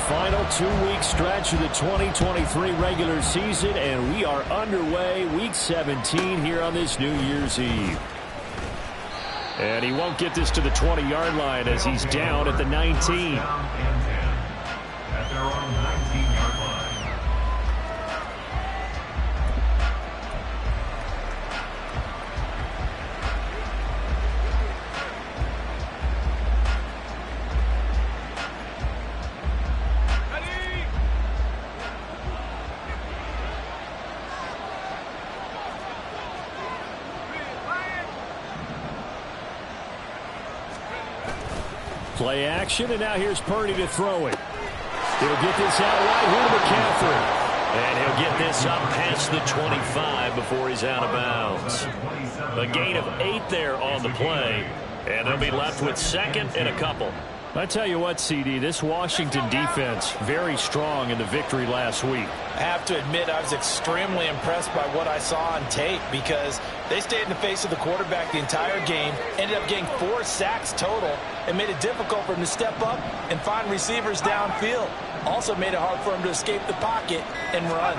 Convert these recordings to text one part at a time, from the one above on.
final two-week stretch of the 2023 regular season, and we are underway Week 17 here on this New Year's Eve. And he won't get this to the 20-yard line as he's down at the 19. At their own 19-yard line. Play action, and now here's Purdy to throw it. He'll get this out right here to McCaffrey. And he'll get this up past the 25 before he's out of bounds. A gain of 8 there on the play, and they'll be left with second and a couple. I tell you what, CD, this Washington defense, very strong in the victory last week. I have to admit, I was extremely impressed by what I saw on tape because they stayed in the face of the quarterback the entire game, ended up getting 4 sacks total, and made it difficult for him to step up and find receivers downfield. Also made it hard for him to escape the pocket and run.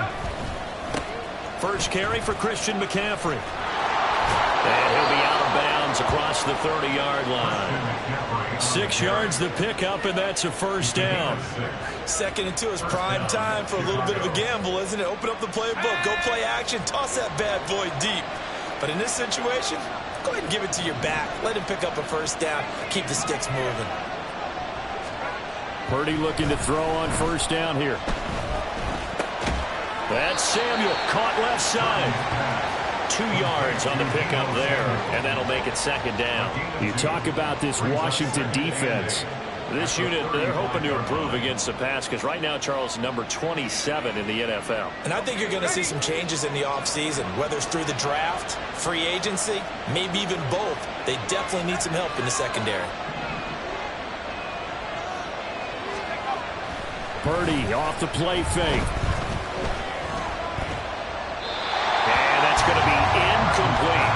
First carry for Christian McCaffrey. And he'll be out of bounds across the 30-yard line. 6 yards the pickup, and that's a first down. 2nd and 2 is prime time for a little bit of a gamble, isn't it? Open up the playbook, go play action, toss that bad boy deep. But in this situation, go ahead and give it to your back. Let him pick up a first down. Keep the sticks moving. Purdy looking to throw on first down here. That's Samuel, caught left side. 2 yards on the pickup there, and that'll make it second down. You talk about this Washington defense. This unit, they're hoping to improve against the pass because right now, Charles, number 27 in the NFL. And I think you're going to see some changes in the offseason, whether it's through the draft, free agency, maybe even both. They definitely need some help in the secondary. Purdy off the play fake. And that's going to be incomplete.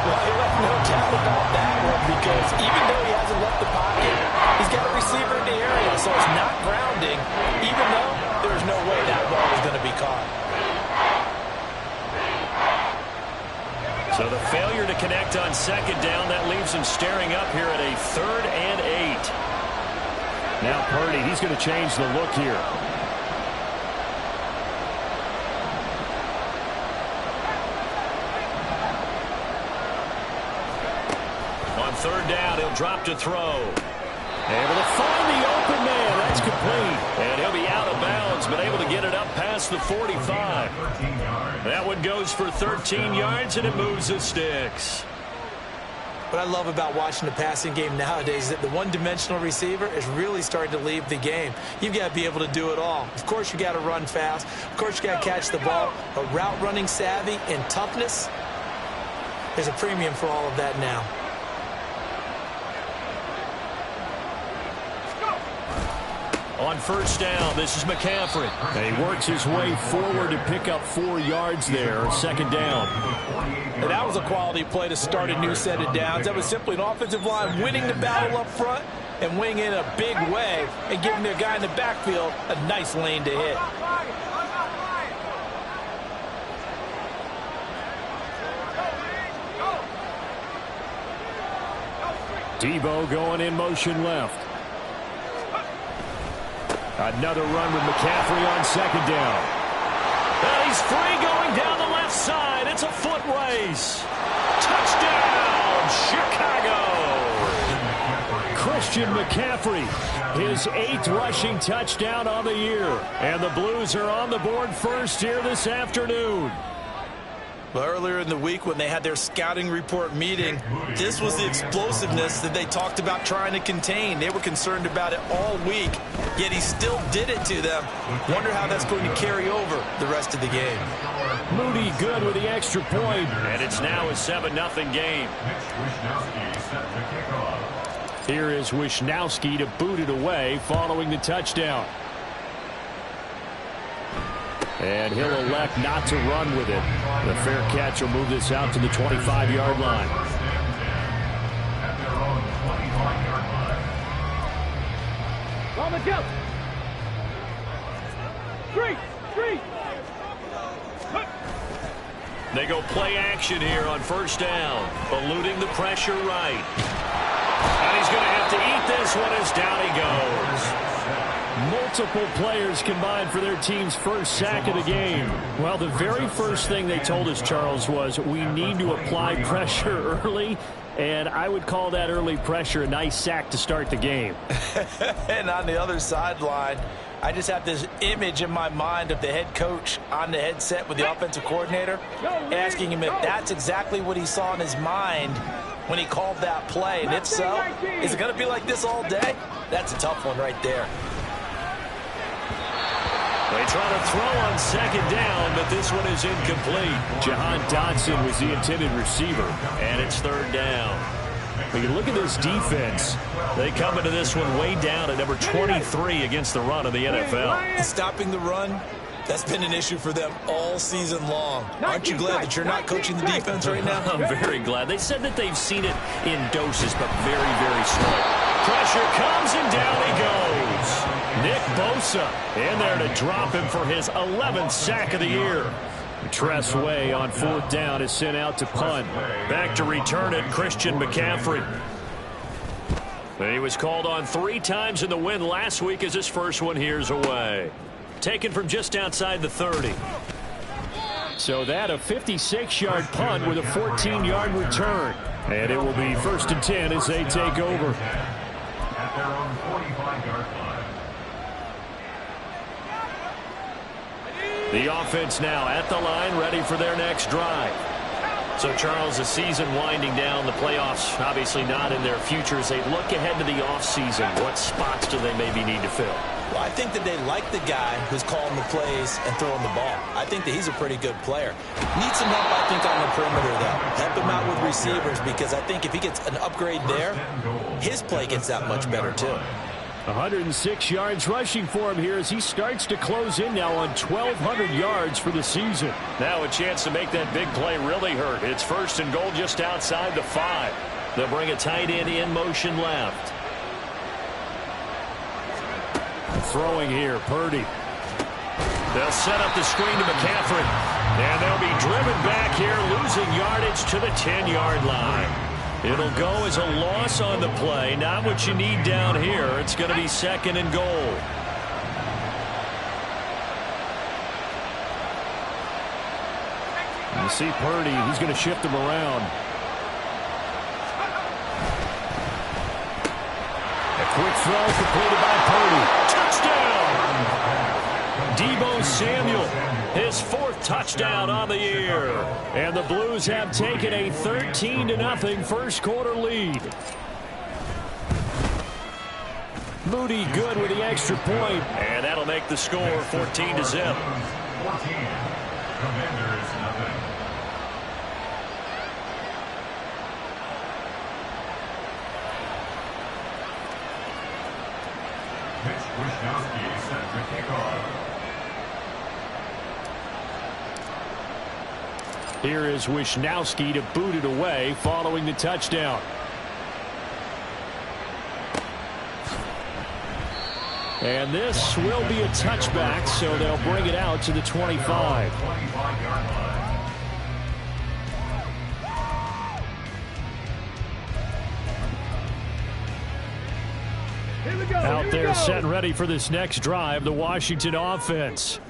Well, he left no doubt about that one because even though he hasn't left the pocket, he's got a receiver in the area, so it's not grounding, even though there's no way that ball is going to be caught. So the failure to connect on second down, that leaves him staring up here at a 3rd and 8. Now Purdy, he's going to change the look here. On 3rd down, he'll drop to throw. Able to find the open man. That's complete. And he'll be out of bounds, but able to get it up past the 45. That one goes for 13 yards, and it moves the sticks. What I love about watching the passing game nowadays is that the one-dimensional receiver is really starting to leave the game. You've got to be able to do it all. Of course, you got to run fast. Of course, you got to catch the ball. But route running savvy and toughness, there's a premium for all of that now. On first down, this is McCaffrey. And he works his way forward to pick up 4 yards there. Second down. And that was a quality play to start a new set of downs. That was simply an offensive line winning the battle up front and winning in a big way and giving their guy in the backfield a nice lane to hit. Debo going in motion left. Another run with McCaffrey on second down. And he's free going down the left side. It's a foot race. Touchdown, Chicago. Christian McCaffrey, his 8th rushing touchdown on the year. And the Blues are on the board first here this afternoon. Well, earlier in the week when they had their scouting report meeting, this was the explosiveness that they talked about trying to contain. They were concerned about it all week, yet he still did it to them. Wonder how that's going to carry over the rest of the game. Moody good with the extra point. And it's now a 7-0 game. Here is Wisnowski to boot it away following the touchdown. And he'll elect not to run with it. The fair catch will move this out to the 25-yard line. They go play action here on first down, eluding the pressure right. And he's going to have to eat this one as down he goes. Multiple players combined for their team's first sack of the game. Well, the very first thing they told us, Charles, was we need to apply pressure early, and I would call that early pressure a nice sack to start the game. And on the other sideline, I just have this image in my mind of the head coach on the headset with the offensive coordinator asking him if that's exactly what he saw in his mind when he called that play. And if so, is it going to be like this all day? That's a tough one right there. They try to throw on second down, but this one is incomplete. Jahan Dotson was the intended receiver. And it's third down. When you look at this defense, they come into this one way down at number 23 against the run of the NFL. Stopping the run, that's been an issue for them all season long. Aren't you glad that you're not coaching the defense right now? I'm very glad. They said that they've seen it in doses, but very, very slow. Pressure comes, and down he goes. Nick Bosa in there to drop him for his 11th sack of the year. Tress Way on fourth down is sent out to punt. Back to return it, Christian McCaffrey. He was called on 3 times in the win last week as his first one here's away. Taken from just outside the 30. So that a 56-yard punt with a 14-yard return. And it will be 1st and 10 as they take over. At their own 45-yard line. The offense now at the line, ready for their next drive. So, Charles, the season winding down, the playoffs obviously not in their future. As they look ahead to the offseason, what spots do they maybe need to fill? Well, I think that they like the guy who's calling the plays and throwing the ball. I think that he's a pretty good player. Needs some help, I think, on the perimeter, though. Help him out with receivers, because I think if he gets an upgrade there, his play gets that much better, too. 106 yards rushing for him here as he starts to close in now on 1,200 yards for the season. Now a chance to make that big play really hurt. It's 1st and goal just outside the 5. They'll bring a tight end in motion left. Throwing here, Purdy. They'll set up the screen to McCaffrey. And they'll be driven back here, losing yardage to the 10-yard line. It'll go as a loss on the play. Not what you need down here. It's going to be 2nd and goal. You see Purdy, he's going to shift him around. A quick throw completed by Purdy. Touchdown! Deebo Samuel, his 4th touchdown on the year. And the Blues have taken a 13-0 first quarter lead. Moody good with the extra point. And that'll make the score 14-0. 14. Commanders nothing. Mitch Wishnowsky set to kick off. Here is Wishnowsky to boot it away following the touchdown. And this will be a touchback, so they'll bring it out to the 25. 25-yard line. Out there set and ready for this next drive, the Washington offense.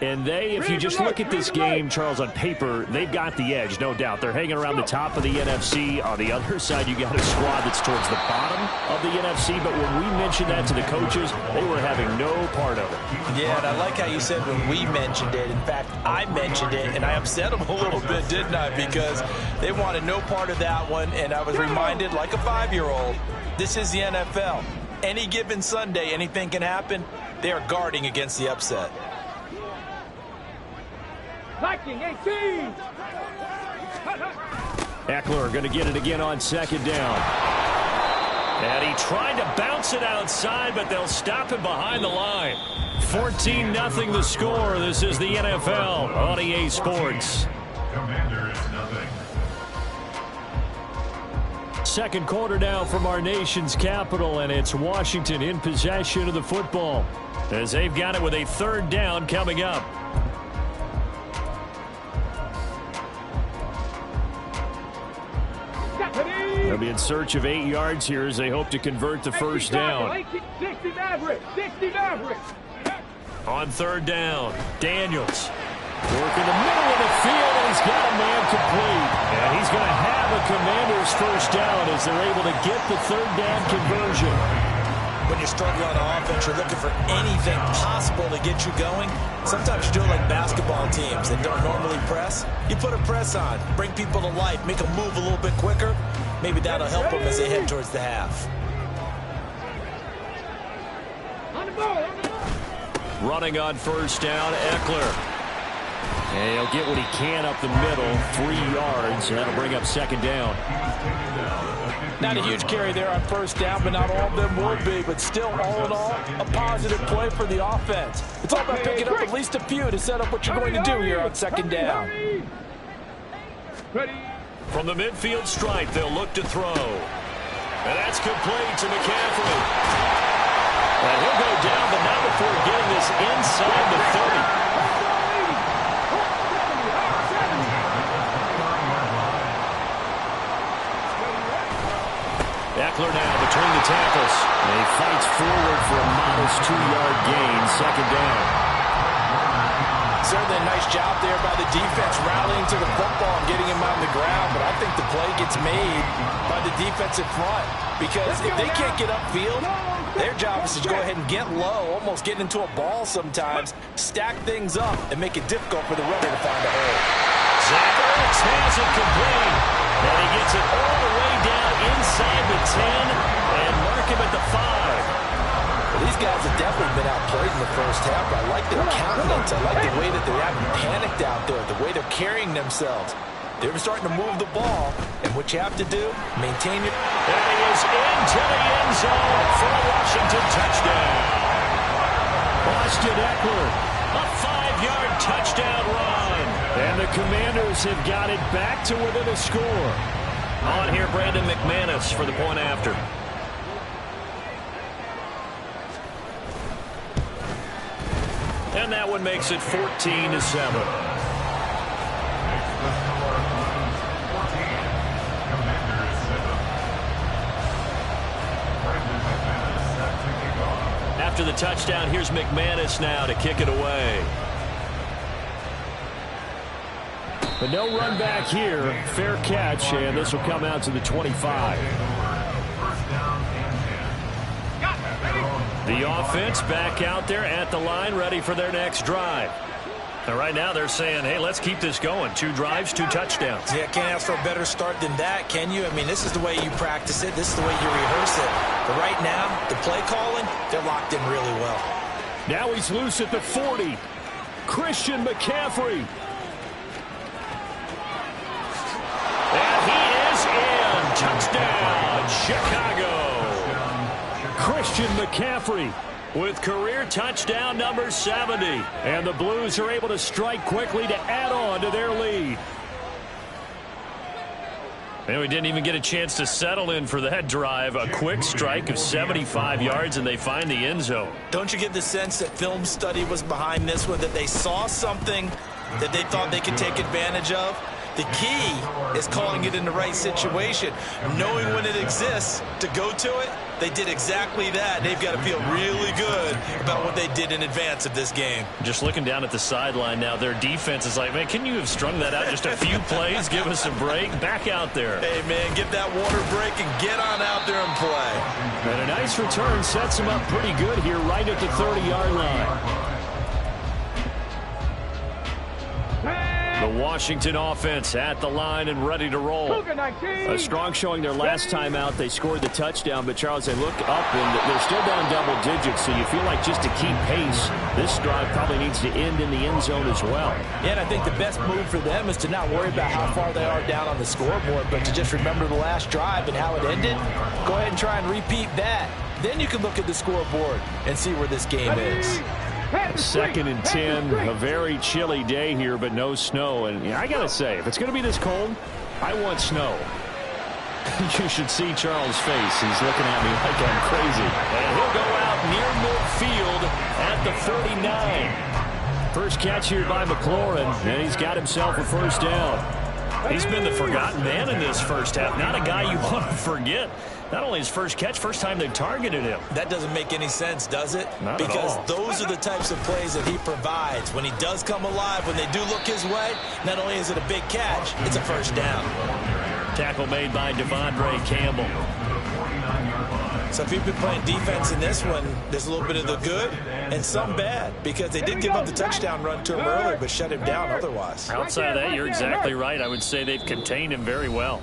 And they, if you just look at this game, Charles, on paper, they've got the edge, no doubt. They're hanging around the top of the NFC. On the other side, you got a squad that's towards the bottom of the NFC. But when we mentioned that to the coaches, they were having no part of it. Yeah, and I like how you said when we mentioned it. In fact, I mentioned it, and I upset them a little bit, didn't I? Because they wanted no part of that one, and I was reminded, like a 5-year-old, this is the NFL. Any given Sunday, anything can happen. They are guarding against the upset. Viking 18. Eckler going to get it again on 2nd down. And he tried to bounce it outside, but they'll stop him behind the line. 14-0 the score. This is the NFL on EA Sports. Commanders nothing. Second quarter now from our nation's capital, and it's Washington in possession of the football. as they've got it with a 3rd down coming up. They'll be in search of 8 yards here as they hope to convert the 1st down. 60 Maverick. On 3rd down, Daniels. Work in the middle of the field, and he's got a man complete. And he's going to have a Commanders 1st down as they're able to get the 3rd down conversion. When you're struggling on offense, you're looking for anything possible to get you going. Sometimes you do it like basketball teams that don't normally press. You put a press on, bring people to life, make them move a little bit quicker. Maybe that'll help them as they head towards the half. Running on 1st down, Eckler. And he'll get what he can up the middle, 3 yards, and that'll bring up 2nd down. Not a huge carry there on 1st down, but not all of them will be. But still, all in all, a positive play for the offense. It's all about picking up at least a few to set up what you're going to do here on 2nd down. From the midfield stripe, they'll look to throw. And that's complete to McCaffrey. And he'll go down, but not before getting this inside the 30. Eckler now between the tackles. And he fights forward for a modest 2-yard gain, 2nd down. Certainly a nice job there by the defense rallying to the football and getting him on the ground, but I think the play gets made by the defensive front because if they can't get upfield, their job is to go ahead and get low, almost get into a ball sometimes, stack things up, and make it difficult for the runner to find a hole. Zach Ertz has it complete, and he gets it all the way down inside the 10 and mark him at the 5. Well, these guys have definitely been outplayed in the 1st half. I like their countenance. I like the way that they haven't panicked out there, the way they're carrying themselves. They're starting to move the ball, and what you have to do, maintain it. And he is into the end zone for a Washington touchdown. Austin Eckler, a 5-yard touchdown run. and the Commanders have got it back to within a score. On here, Brandon McManus for the point after. And that one makes it 14-7. After the touchdown, here's McManus now to kick it away. But no run back here. Fair catch, and this will come out to the 25. The offense back out there at the line, ready for their next drive. And right now they're saying, hey, let's keep this going. 2 drives, 2 touchdowns. Yeah, can't ask for a better start than that, can you? I mean, this is the way you practice it. This is the way you rehearse it. But right now, the play calling, they're locked in really well. Now he's loose at the 40. Christian McCaffrey. And he is in. Touchdown, Chicago. Christian McCaffrey with career touchdown number 70. And the Blues are able to strike quickly to add on to their lead. And we didn't even get a chance to settle in for that drive. A quick strike of 75 yards, and they find the end zone. Don't you get the sense that film study was behind this one, that they saw something that they thought they could take advantage of? The key is calling it in the right situation, knowing when it exists to go to it. They did exactly that. They've got to feel really good about what they did in advance of this game. Just looking down at the sideline now, their defense is like, man, can you have strung that out just a few plays? Give us a break. Back out there. Hey, man, get that water break and get on out there and play. And a nice return sets him up pretty good here right at the 30-yard line. The Washington offense at the line and ready to roll. A strong showing their last time out. They scored the touchdown, but Charles, they look up and they're still down double digits, so you feel like just to keep pace, this drive probably needs to end in the end zone as well. Yeah, and I think the best move for them is to not worry about how far they are down on the scoreboard, but to just remember the last drive and how it ended. Go ahead and try and repeat that. Then you can look at the scoreboard and see where this game is. 2nd and 10, a very chilly day here, but no snow. And I got to say, if it's going to be this cold, I want snow. You should see Charles' face. He's looking at me like I'm crazy. And he'll go out near midfield at the 39. First catch here by McLaurin, and he's got himself a first down. He's been the forgotten man in this first half. Not a guy you want to forget. Not only his first catch, first time they've targeted him. That doesn't make any sense, does it? Not at all. Because those are the types of plays that he provides. When he does come alive, when they do look his way, not only is it a big catch, it's a first down. Tackle made by DRey Campbell. So if you've been playing defense in this one, there's a little bit of the good and some bad, because they did give up the touchdown run to him earlier, but shut him down otherwise. Outside of that, you're exactly right. I would say they've contained him very well.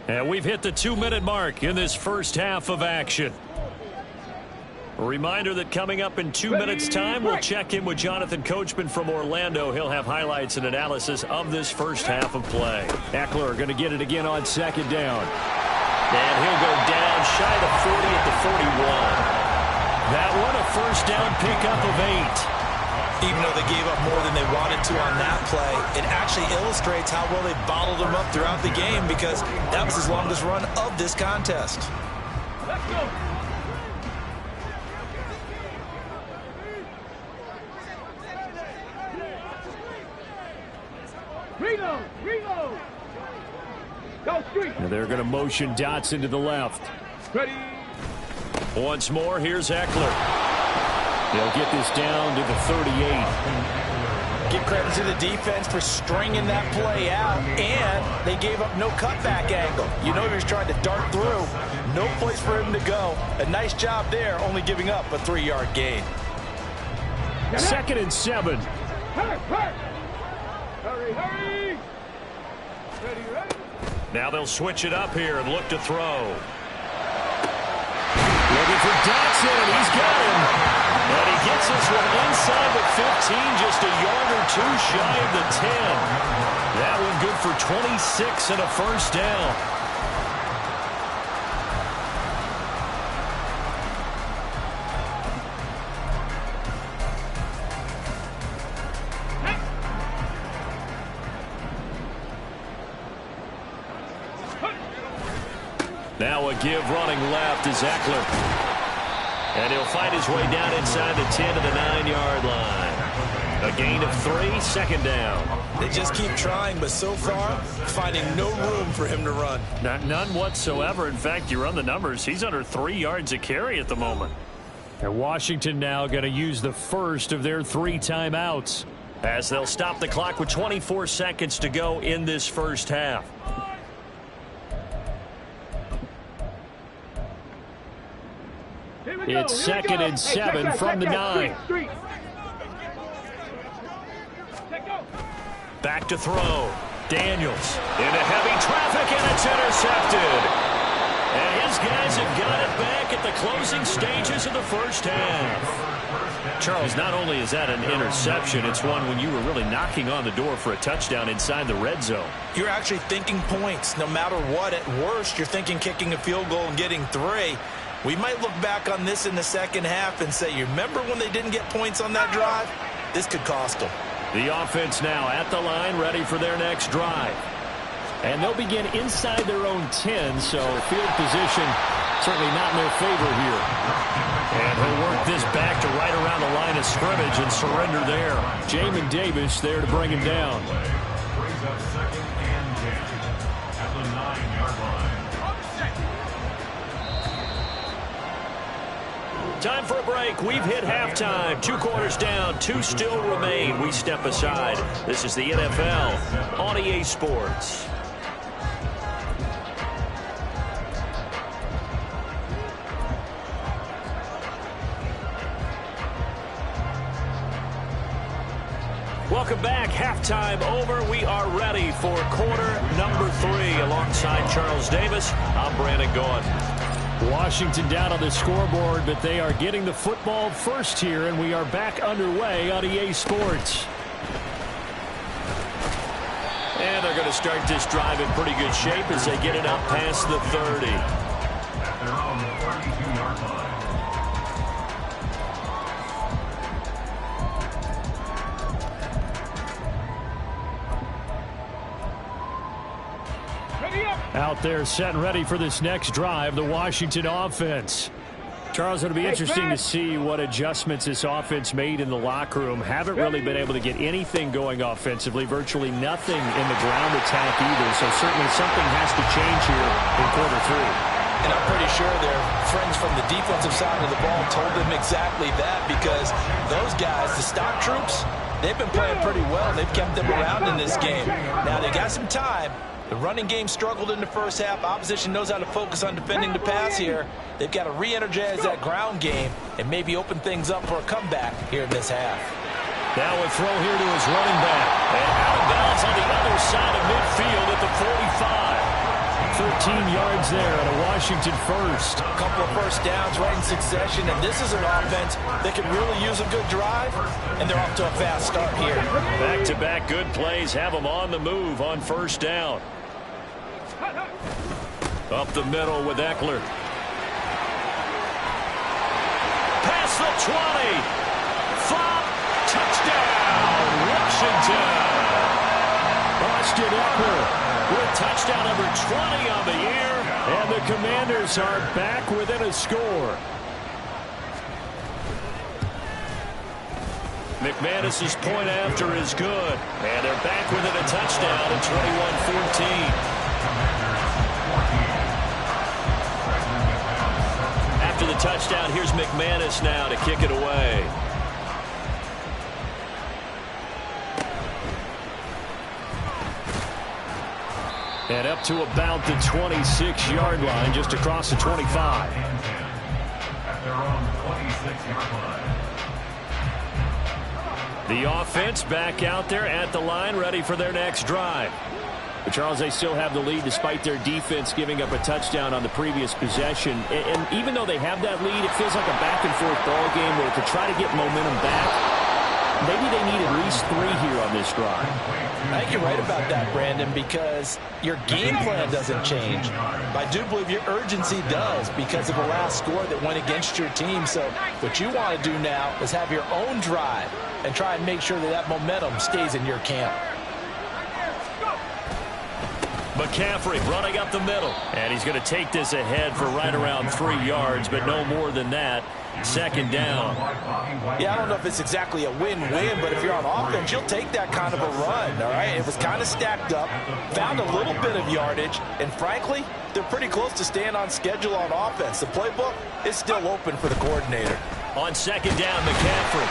And we've hit the 2-minute mark in this first half of action. A reminder that coming up in 2 minutes' time, we'll check in with Jonathan Coachman from Orlando. He'll have highlights and analysis of this first half of play. Eckler going to get it again on second down. And he'll go down shy of the 40 at the 41. That one a first down pickup of 8. Even though they gave up more than they wanted to on that play, it actually illustrates how well they bottled them up throughout the game, because that was his longest run of this contest. Let's go. Reload. Go street. And they're going to motion Dotson to the left. Ready. Once more, here's Eckler. They'll get this down to the 38. Give credit to the defense for stringing that play out, and they gave up no cutback angle. You know he was trying to dart through. No place for him to go. A nice job there, only giving up a 3-yard gain. 2nd and 7. Hurry. Ready. Now they'll switch it up here and look to throw. Looking for Dotson, and he's got him. And he gets this one inside the 15, just a yard or two shy of the 10. That one good for 26 and a first down. Now a give running left is Eckler. And he'll find his way down inside the 10 to the 9-yard line. A gain of 3, 2nd down. They just keep trying, but so far, finding no room for him to run. None whatsoever. In fact, you run the numbers, he's under 3 yards a carry at the moment. And Washington now going to use the first of their 3 timeouts, as they'll stop the clock with 24 seconds to go in this first half. It's 2nd and 7 from the 9. Back to throw. Daniels into heavy traffic, and it's intercepted. And his guys have got it back at the closing stages of the first half. Charles, not only is that an interception, it's one when you were really knocking on the door for a touchdown inside the red zone. You're actually thinking points no matter what. At worst, you're thinking kicking a field goal and getting 3. We might look back on this in the second half and say, you remember when they didn't get points on that drive? This could cost them. The offense now at the line, ready for their next drive. And they'll begin inside their own 10, so field position certainly not in their favor here. And he'll work this back to right around the line of scrimmage and surrender there. Jamin Davis there to bring him down. Brings up 2nd and 10 at the 9-yard line. Time for a break. We've hit halftime. 2 quarters down. 2 still remain. We step aside. This is the NFL on EA Sports. Welcome back. Halftime over. We are ready for quarter number 3. Alongside Charles Davis, I'm Brandon Gaudin. Washington down on the scoreboard, but they are getting the football first here, and we are back underway on EA Sports. And they're going to start this drive in pretty good shape as they get it up past the 30. At their own 32-yard line. Out there set and ready for this next drive, the Washington offense. Charles, it'll be interesting to see what adjustments this offense made in the locker room. Haven't really been able to get anything going offensively, virtually nothing in the ground attack either, so certainly something has to change here in quarter 3. And I'm pretty sure their friends from the defensive side of the ball told them exactly that, because those guys, the stock troops, they've been playing pretty well. They've kept them around in this game. Now, they got some time. The running game struggled in the first half. Opposition knows how to focus on defending the pass here. They've got to re-energize that ground game and maybe open things up for a comeback here in this half. Now a throw here to his running back. And out of bounds on the other side of midfield at the 45. 13 yards there on a Washington first. A couple of first downs right in succession, and this is an offense that can really use a good drive, and they're off to a fast start here. Back-to-back good plays have them on the move on first down. Up the middle with Eckler. Past the 20. Flop. Touchdown. Washington. Austin Eckler with touchdown number 20 on the year. And the Commanders are back within a score. McManus's point after is good. And they're back within a touchdown at 21-14. After the touchdown, here's McManus now to kick it away. And up to about the 26-yard line, just across the 25. At their own 26-yard line. The offense back out there at the line, ready for their next drive. But Charles, they still have the lead despite their defense giving up a touchdown on the previous possession. And even though they have that lead, it feels like a back-and-forth ball game where to try to get momentum back, maybe they need at least 3 here on this drive. I think you're right about that, Brandon, because your game plan doesn't change. I do believe your urgency does because of the last score that went against your team. So what you want to do now is have your own drive and try and make sure that that momentum stays in your camp. McCaffrey running up the middle. And he's going to take this ahead for right around 3 yards, but no more than that. Second down. Yeah, I don't know if it's exactly a win-win, but if you're on offense, you'll take that kind of a run, all right? It was kind of stacked up, found a little bit of yardage, and frankly, they're pretty close to staying on schedule on offense. The playbook is still open for the coordinator. On second down, McCaffrey.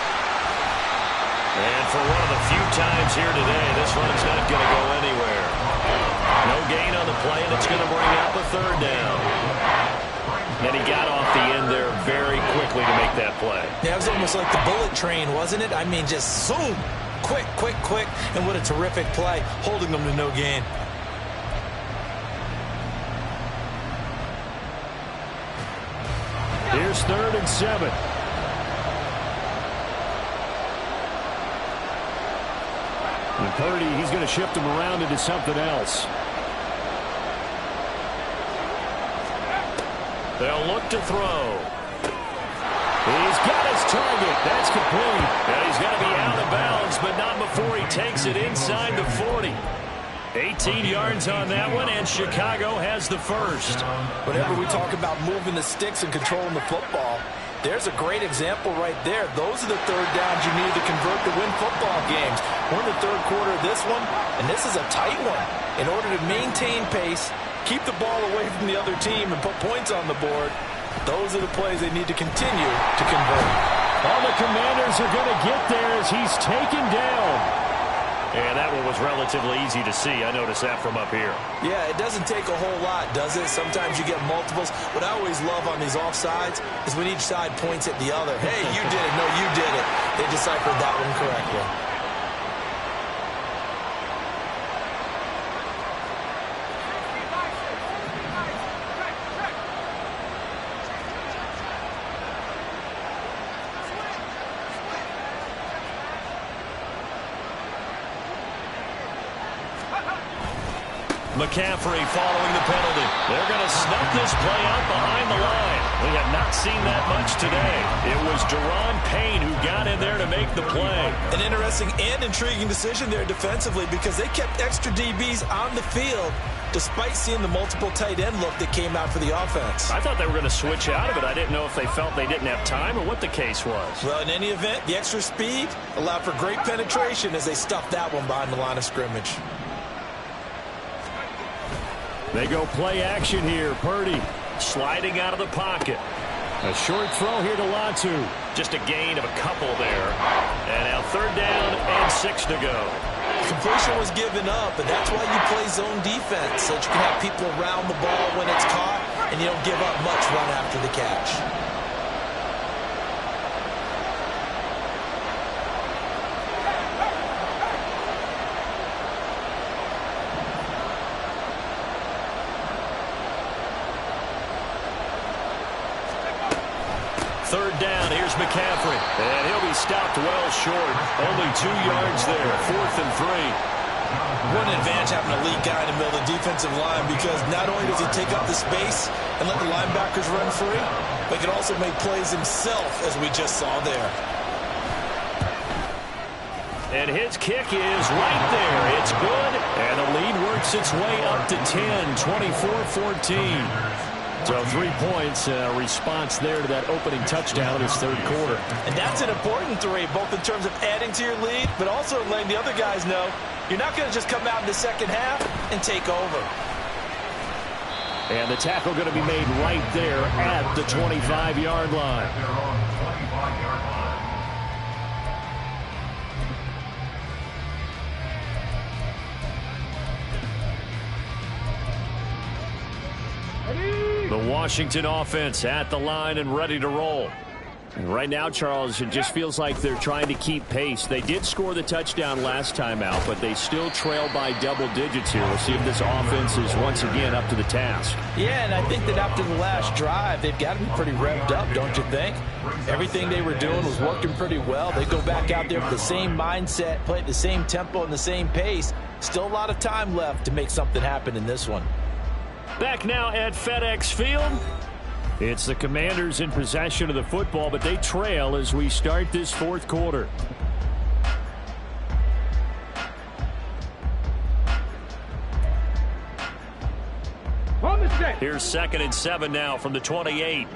And for one of the few times here today, this run's not going to go anywhere. No gain on the play, and it's going to bring up a third down. And he got off the end there very quickly to make that play. Yeah, it was almost like the bullet train, wasn't it? I mean, just zoom, quick, quick, quick, and what a terrific play, holding them to no gain. Here's 3rd and 7. And Purdy, he's going to shift him around into something else. They'll look to throw. He's got his target. That's complete. And he's got to be out of bounds, but not before he takes it inside the 40. 18 yards on that one, and Chicago has the first. Whenever we talk about moving the sticks and controlling the football, there's a great example right there. Those are the third downs you need to convert to win football games. We're in the third quarter of this one, and this is a tight one. In order to maintain pace, keep the ball away from the other team, and put points on the board, those are the plays they need to continue to convert. All the Commanders are going to get there as he's taken down. And that one was relatively easy to see. I noticed that from up here. Yeah, it doesn't take a whole lot, does it? Sometimes you get multiples. What I always love on these offsides is when each side points at the other. Hey, you did it. No, you did it. They deciphered that one correctly. McCaffrey following the penalty. They're going to snuff this play out behind the line. We have not seen that much today. It was Deron Payne who got in there to make the play. An interesting and intriguing decision there defensively because they kept extra DBs on the field despite seeing the multiple tight end look that came out for the offense. I thought they were going to switch out of it. I didn't know if they felt they didn't have time or what the case was. Well, in any event, the extra speed allowed for great penetration as they stuffed that one behind the line of scrimmage. They go play action here. Purdy Sliding out of the pocket. a short throw here to Latu. Just a gain of a couple there. And now 3rd down and 6 to go. Completion was given up, and that's why you play zone defense, so that you can have people around the ball when it's caught, and you don't give up much run after the catch. Third down, here's McCaffrey. And he'll be stopped well short. Only 2 yards there, 4th and 3. What an advantage having a lead guy in the middle of the defensive line because not only does he take up the space and let the linebackers run free, but he can also make plays himself, as we just saw there. And his kick is right there. It's good. And the lead works its way up to 10, 24-14. So 3 points, response there to that opening touchdown in his 3rd quarter. And that's an important 3, both in terms of adding to your lead, but also letting the other guys know you're not going to just come out in the second half and take over. And the tackle going to be made right there at the 25-yard line. They're on the 25-yard line. The Washington offense at the line and ready to roll. And right now, Charles, it just feels like they're trying to keep pace. They did score the touchdown last time out, but they still trail by double digits here. We'll see if this offense is once again up to the task. Yeah, and I think that after the last drive, they've got to be pretty revved up, don't you think? Everything they were doing was working pretty well. They go back out there with the same mindset, play at the same tempo and the same pace. Still a lot of time left to make something happen in this one. Back now at FedEx Field. It's the Commanders in possession of the football, but they trail as we start this 4th quarter. On the set. Here's 2nd and 7 now from the 28.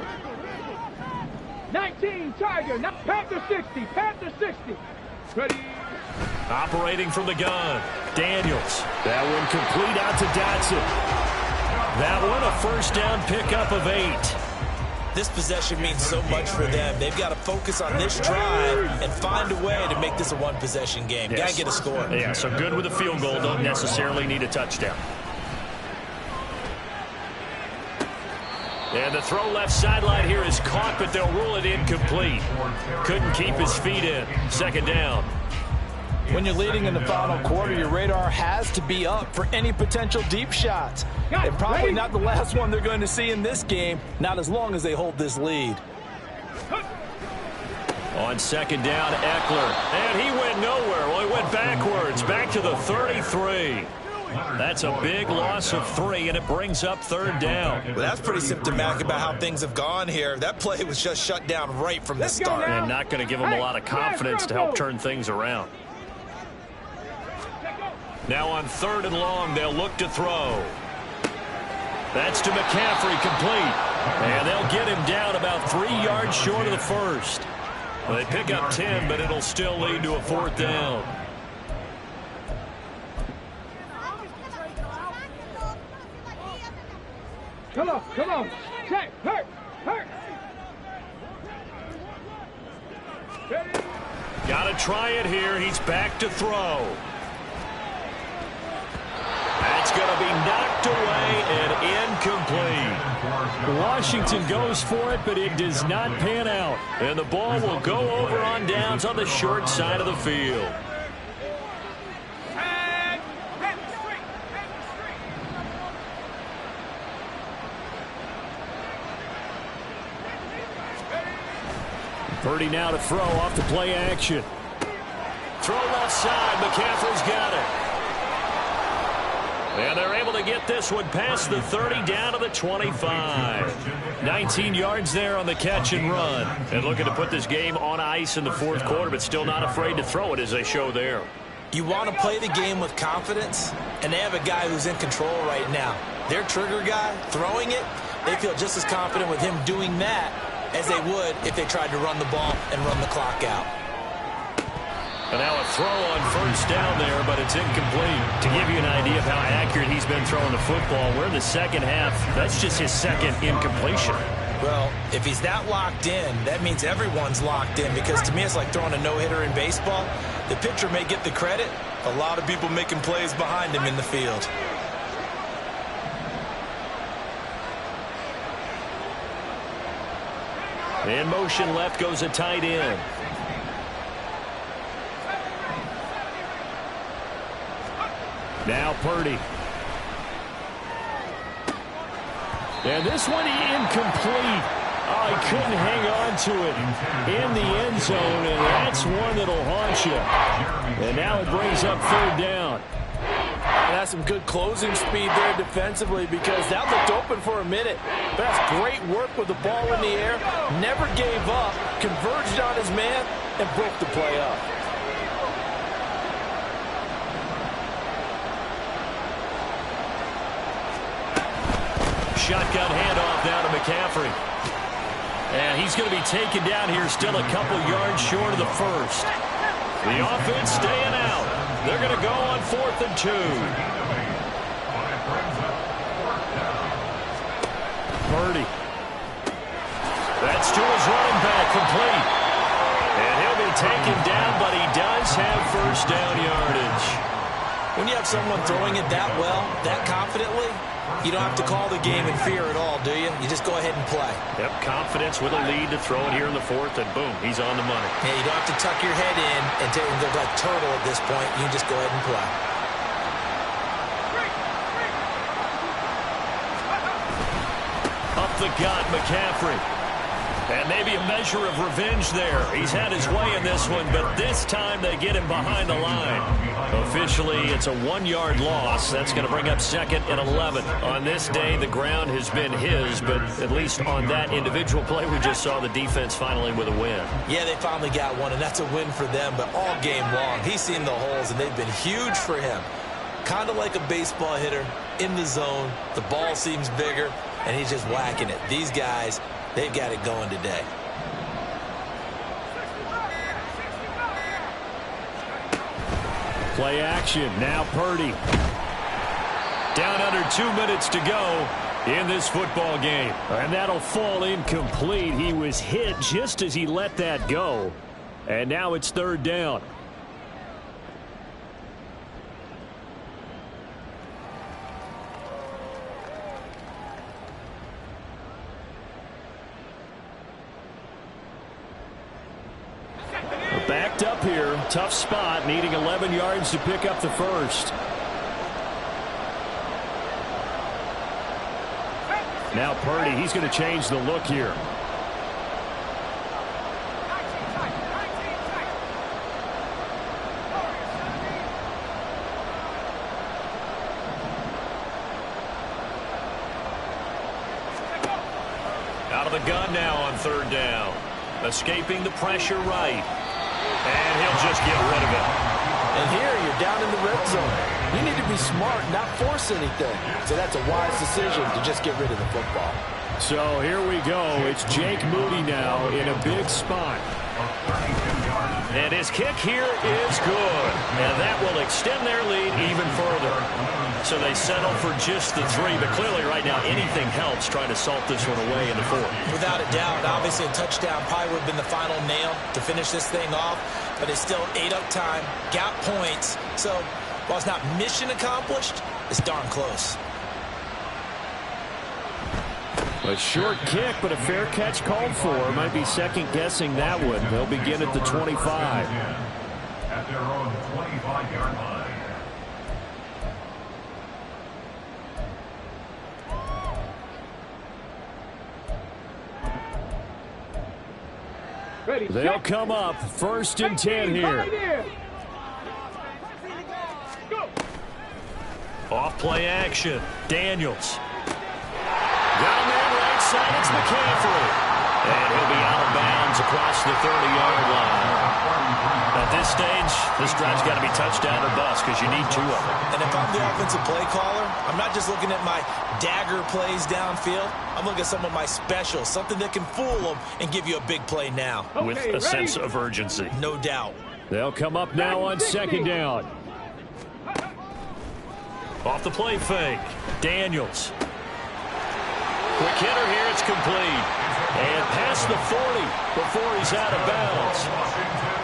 19, Tiger. Now Panther 60. Panther 60. Ready. Operating from the gun. Daniels. That one complete out to Dotson. That one a 1st down pickup of 8. This possession means so much for them. They've got to focus on this drive and find a way to make this a one-possession game. Yes. Got to get a score. Yeah, so good with a field goal. Don't necessarily need a touchdown. And the throw left sideline here is caught, but they'll rule it incomplete. Couldn't keep his feet in. 2nd down. When you're leading in the final quarter, your radar has to be up for any potential deep shots. And probably not the last one they're going to see in this game, not as long as they hold this lead. On 2nd down, Eckler. And he went nowhere. Well, he went backwards, back to the 33. That's a big loss of 3, and it brings up 3rd down. Well, that's pretty symptomatic about how things have gone here. That play was just shut down right from the start. And not going to give them a lot of confidence to help turn things around. Now on 3rd and long, they'll look to throw. That's to McCaffrey, complete. And they'll get him down about 3 yards short of the 1st. Well, they pick up 10, but it'll still lead to a 4th down. Come on. Check. Hurt. Ready. Got to try it here. He's back to throw. That's going to be knocked away and incomplete. Washington goes for it, but it does not pan out. And the ball will go over on downs on the short side of the field. Purdy now to throw off the play action. Throw left side. McCaffrey's got it. And they're able to get this one past the 30 down to the 25. 19 yards there on the catch and run. And looking to put this game on ice in the fourth quarter, but still not afraid to throw it as they show there. You want to play the game with confidence, and they have a guy who's in control right now. Their trigger guy, throwing it, they feel just as confident with him doing that as they would if they tried to run the ball and run the clock out. And now a throw on first down there, but it's incomplete. To give you an idea of how accurate he's been throwing the football, we're in the second half. That's just his second incompletion. Well, if he's that locked in, that means everyone's locked in, because to me it's like throwing a no-hitter in baseball. The pitcher may get the credit. A lot of people making plays behind him in the field. In motion left goes a tight end. Now Purdy. And this one incomplete. Oh, he couldn't hang on to it in the end zone, and that's one that'll haunt you. And now it brings up third down. And that's some good closing speed there defensively, because that looked open for a minute. But that's great work with the ball in the air. Never gave up, converged on his man, and broke the play up. Shotgun handoff down to McCaffrey. And he's going to be taken down here, still a couple yards short of the first. The offense staying out. They're going to go on 4th and 2. Purdy. That's to his running back, complete. And he'll be taken down, but he does have first down yardage. When you have someone throwing it that well, that confidently, you don't have to call the game in fear at all, do you? You just go ahead and play. Yep, confidence with a lead to throw it here in the fourth, and boom, he's on the money. Yeah, you don't have to tuck your head in and look like turtle at this point. You can just go ahead and play. Up the gut, McCaffrey. And maybe a measure of revenge there. He's had his way in this one, but this time they get him behind the line. Officially, it's a 1-yard loss. That's going to bring up 2nd and 11. On this day, the ground has been his, but at least on that individual play, we just saw the defense finally with a win. Yeah, they finally got one, and that's a win for them, but all game long, he's seen the holes, and they've been huge for him. Kind of like a baseball hitter in the zone. The ball seems bigger, and he's just whacking it. These guys, they've got it going today. Play action. Now Purdy. Down under 2 minutes to go in this football game. And that'll fall incomplete. He was hit just as he let that go. And now it's 3rd down. Backed up here. Tough spot, needing 11 yards to pick up the first. Now Purdy, he's going to change the look here. Out of the gun now on 3rd down. Escaping the pressure right. And he'll just get rid of it. And here you're down in the red zone. You need to be smart, not force anything. So that's a wise decision to just get rid of the football. So here we go. It's Jake Moody now in a big spot. And his kick here is good. And that will extend their lead even further. So they settle for just the 3. But clearly right now anything helps trying to salt this one away in the 4th. Without a doubt, obviously a touchdown probably would have been the final nail to finish this thing off. But it's still ate up time, got points. So while it's not mission accomplished, it's darn close. A short kick, but a fair catch called for. Might be second-guessing that one. They'll begin at the 25. At their own 25-yard line. Ready, They'll come up 1st and 10 here. Go. Off play action. Daniels. Got a man right side. It's McCaffrey. And he'll be out of bounds across the 30-yard line. At this stage, this drive's got to be touchdown or bust because you need two of them. And if I'm the offensive play caller, I'm not just looking at my dagger plays downfield. I'm looking at some of my specials, something that can fool them and give you a big play now. With a sense of urgency. No doubt. They'll come up now on second down. Off the play fake. Daniels. Quick hitter here. It's complete. And past the 40 before he's out of bounds.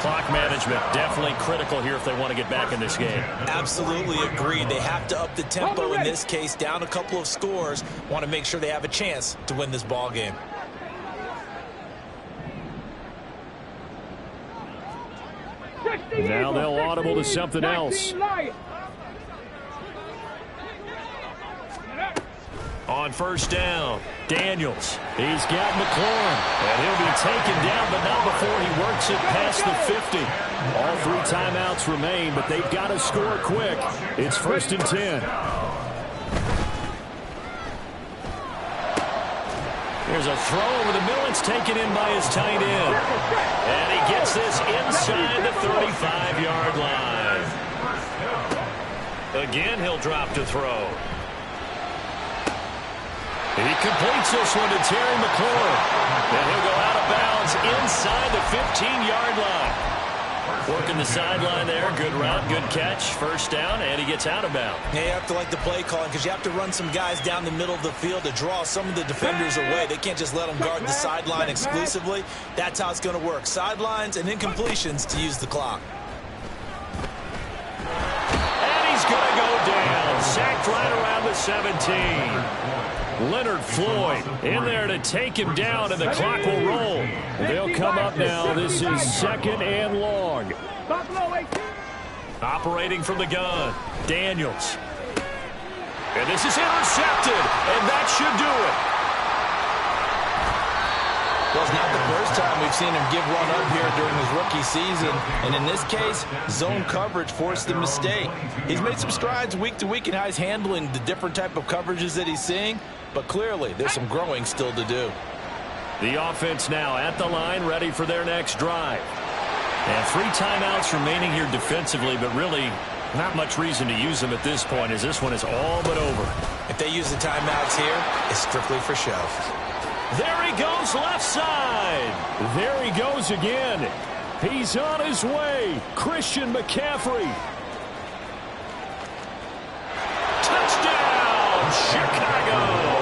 Clock management definitely critical here if they want to get back in this game. Absolutely agreed. They have to up the tempo in this case, down a couple of scores. Want to make sure they have a chance to win this ball game. Now they'll audible to something else. On first down, Daniels. He's got McLaurin. And he'll be taken down, but not before he works it past the 50. All 3 timeouts remain, but they've got to score quick. It's 1st and 10. There's a throw over the middle. It's taken in by his tight end. And he gets this inside the 35-yard line. Again, he'll drop to throw. He completes this one to Terry McLaurin. And he'll go out of bounds inside the 15-yard line. Working the sideline there. Good route, good catch. First down, and he gets out of bounds. Yeah, you have to like the play calling because you have to run some guys down the middle of the field to draw some of the defenders away. They can't just let them guard the sideline exclusively. That's how it's going to work. Sidelines and incompletions to use the clock. And he's going to go down. Sacked right around the 17. Leonard Floyd in there to take him down, and the clock will roll. They'll come up now. This is second and long. Operating from the gun, Daniels. And this is intercepted, and that should do it. Well, it's not the first time we've seen him give one up here during his rookie season. And in this case, zone coverage forced the mistake. He's made some strides week to week in how he's handling the different type of coverages that he's seeing. But clearly, there's some growing still to do. The offense now at the line, ready for their next drive. And 3 timeouts remaining here defensively, but really not much reason to use them at this point, as this one is all but over. If they use the timeouts here, it's strictly for show. There he goes, left side. There he goes again. He's on his way. Christian McCaffrey. Touchdown, Chicago.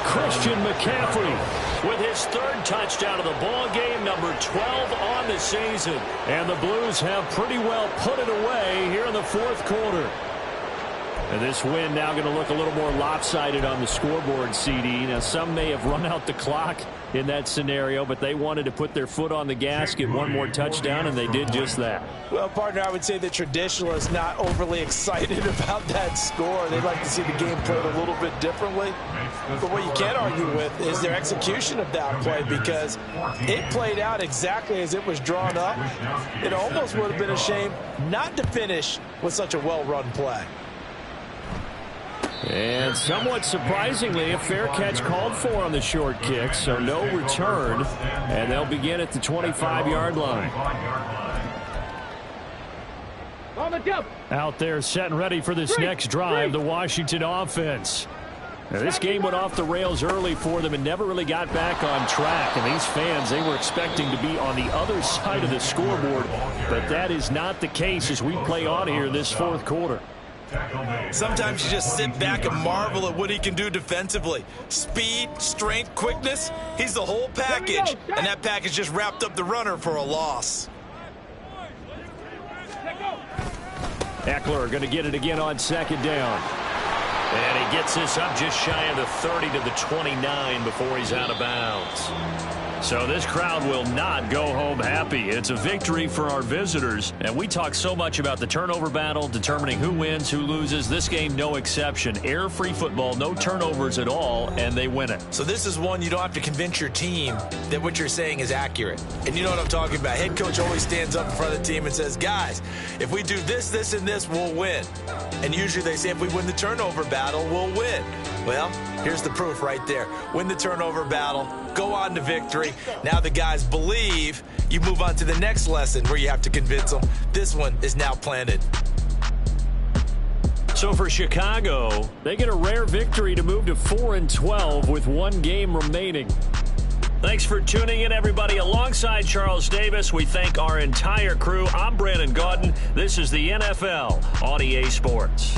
Christian McCaffrey with his 3rd touchdown of the ball game, number 12 on the season. And the Blues have pretty well put it away here in the 4th quarter. And this win now going to look a little more lopsided on the scoreboard, CD. Now, some may have run out the clock in that scenario, but they wanted to put their foot on the gas, get one more touchdown, and they did just that. Well, partner, I would say the traditionalists not overly excited about that score. They'd like to see the game played a little bit differently. But what you can't argue with is their execution of that play, because it played out exactly as it was drawn up. It almost would have been a shame not to finish with such a well-run play. And somewhat surprisingly, a fair catch called for on the short kick, so no return, and they'll begin at the 25-yard line. Out there set and ready for this next drive, the Washington offense. Now, this game went off the rails early for them and never really got back on track. And these fans, they were expecting to be on the other side of the scoreboard, but that is not the case as we play on here this 4th quarter. Sometimes you just sit back and marvel at what he can do defensively. Speed, strength, quickness, he's the whole package. And that package just wrapped up the runner for a loss. Eckler going to get it again on 2nd down. And he gets this up just shy of the 30 to the 29 before he's out of bounds. So this crowd will not go home happy. It's a victory for our visitors. And we talk so much about the turnover battle, determining who wins, who loses. This game, no exception. Air-free football, no turnovers at all, and they win it. So this is one you don't have to convince your team that what you're saying is accurate. And you know what I'm talking about. Head coach always stands up in front of the team and says, guys, if we do this, this, and this, we'll win. And usually they say if we win the turnover battle, we'll win. Well, here's the proof right there. Win the turnover battle, go on to victory. Now the guys believe. You move on to the next lesson where you have to convince them. This one is now planted. So for Chicago, they get a rare victory to move to 4-12 with one game remaining. Thanks for tuning in, everybody. Alongside Charles Davis, we thank our entire crew. I'm Brandon Gaudin. This is the NFL on EA Sports.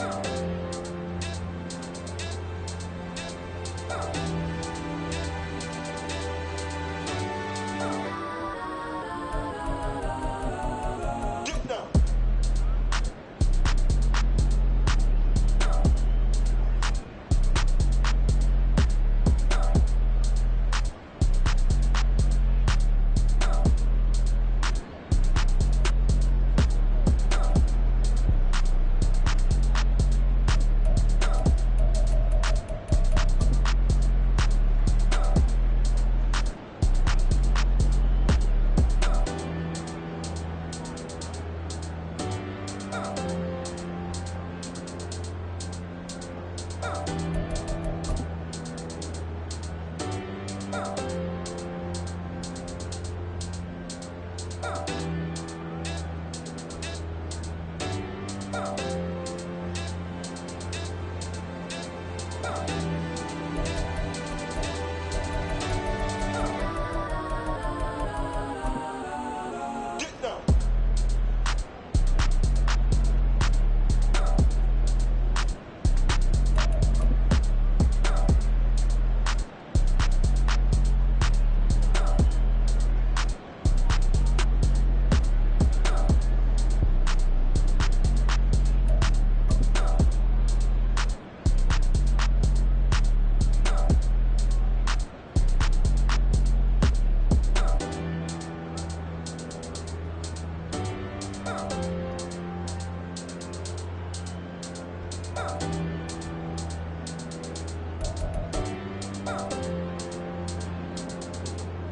Oh.